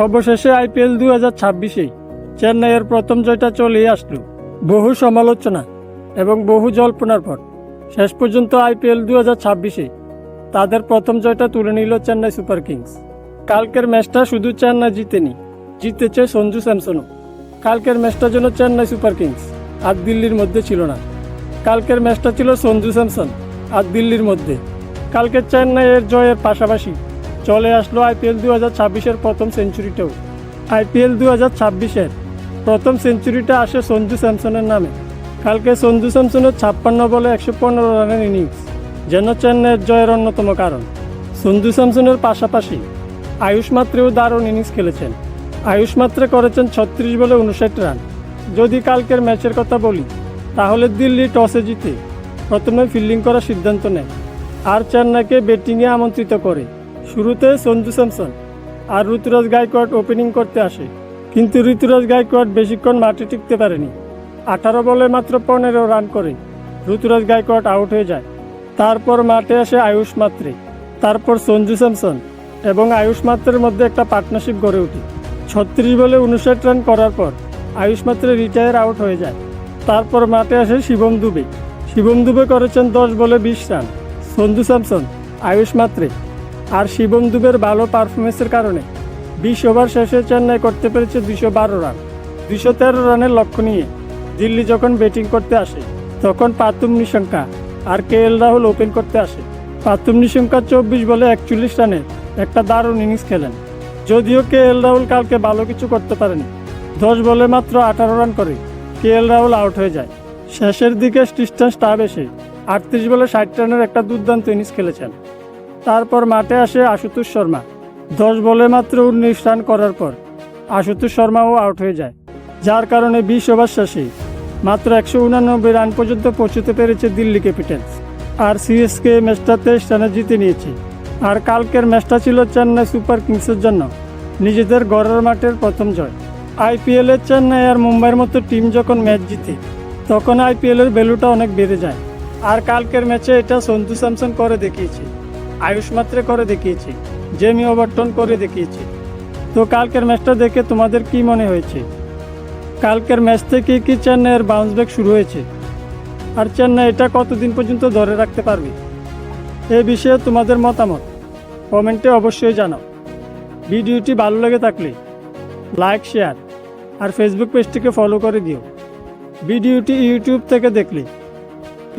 অবশেষে আইপিএল 2026-এ চেন্নাইয়ের প্রথম জয়টা চলেই আসলো। বহু সমালোচনা এবং বহু জল্পনার পর শেষ পর্যন্ত আইপিএল 2026-এ তাদের প্রথম জয়টা তুলে নিল চেন্নাই সুপার কিংস। কালকের ম্যাচটা শুধু চেন্নাই জিতেনি, জিতেছে সঞ্জু স্যামসনও। কালকের ম্যাচটা যেন চেন্নাই সুপার কিংস আর দিল্লির মধ্যে ছিল না, কালকের ম্যাচটা ছিল সঞ্জু স্যামসন আর দিল্লির মধ্যে। কালকে চেন্নাইয়ের জয়ের পাশাপাশি চলে আসলো আইপিএল 2026-এর প্রথম সেঞ্চুরিটাও। আইপিএল 2026-এর প্রথম সেঞ্চুরিটা আসে সঞ্জু স্যামসনের নামে। কালকে সঞ্জু স্যামসনের 56 বলে 115 রানের ইনিংস যেন চেন্নাইয়ের জয়ের অন্যতম কারণ। সঞ্জু স্যামসনের পাশাপাশি আয়ুষ মাত্রেও দারুণ ইনিংস খেলেছেন। আয়ুষ মাত্রে করেছেন 36 বলে 59 রান। যদি কালকের ম্যাচের কথা বলি তাহলে দিল্লি টসে জিতে প্রথমে ফিল্ডিং করার সিদ্ধান্ত নেয় আর চেন্নাইকে ব্যাটিংয়ে আমন্ত্রিত করে। শুরুতে সঞ্জু স্যামসন আর ঋতুরাজ গায়কোয়াড় ওপেনিং করতে আসে, কিন্তু ঋতুরাজ গায়কোয়াড় বেশিক্ষণ মাঠে টিকতে পারেনি। 18 বলে মাত্র 15 রান করে ঋতুরাজ গায়কোয়াড় আউট হয়ে যায়। তারপর মাঠে আসে আয়ুষ মাত্রে, তারপর সঞ্জু স্যামসন এবং আয়ুষ মাত্রের মধ্যে একটা পার্টনারশিপ গড়ে ওঠে। 36 বলে 59 রান করার পর আয়ুষ মাত্রে রিটায়ার আউট হয়ে যায়। তারপর মাঠে আসে শিবম দুবে। শিবম দুবে করেছেন 10 বলে 20 রান। সঞ্জু স্যামসন, আয়ুষ মাত্রে আর শিবম দুবের ভালো পারফরমেন্সের কারণে 20 ওভার শেষে চেন্নাই করতে পেরেছে 212 রান। 213 রানের লক্ষ্য নিয়ে দিল্লি যখন ব্যাটিং করতে আসে তখন পাতুম নিশঙ্কা আর কেএল রাহুল ওপেন করতে আসে। পাতুম নিশঙ্কা 24 বলে 41 রানের একটা দারুণ ইনিংস খেলেন। যদিও কেএল রাহুল কালকে ভালো কিছু করতে পারেনি, 10 বলে মাত্র 18 রান করে কেএল রাহুল আউট হয়ে যায়। শেষের দিকে ট্রিস্টান স্টাব এসে 38 বলে 60 রানের একটা দুর্দান্ত ইনিংস খেলেছেন। তারপর মাঠে আসে আশুতোষ শর্মা। 10 বলে মাত্র 19 রান করার পর আশুতোষ শর্মাও আউট হয়ে যায়, যার কারণে 20 ওভার শেষে মাত্র 189 রান পর্যন্ত পৌঁছতে পেরেছে দিল্লি ক্যাপিটালস। আর সিএসকে ম্যাচটা 23 রানে জিতে নিয়েছে। আর কালকের ম্যাচটা ছিল চেন্নাই সুপার কিংসের জন্য নিজেদের ঘরের মাঠের প্রথম জয়। আইপিএলে চেন্নাই আর মুম্বাইয়ের মতো টিম যখন ম্যাচ জিতে তখন আইপিএলের ভ্যালুটা অনেক বেড়ে যায়। আর কালকের ম্যাচে এটা সঞ্জু স্যামসন করে দেখিয়েছে, আয়ুষ মাত্রে করে দেখিয়েছে, জেমি ওভারটন করে দেখিয়েছে। তো কালকের ম্যাচটা দেখে তোমাদের কি মনে হয়েছে? কালকের ম্যাচ থেকে কি চেন্নাইয়ের বাউন্স ব্যাক শুরু হয়েছে? আর চেন্নাই এটা কতদিন পর্যন্ত ধরে রাখতে পারবে? এই বিষয়ে তোমাদের মতামত কমেন্টে অবশ্যই জানাও। ভিডিওটি ভালো লেগে থাকলে লাইক, শেয়ার আর ফেসবুক পেজটিকে ফলো করে দিও। ভিডিওটি ইউটিউব থেকে দেখলে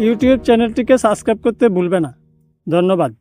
ইউটিউব চ্যানেলটিকে সাবস্ক্রাইব করতে ভুলবে না। ধন্যবাদ।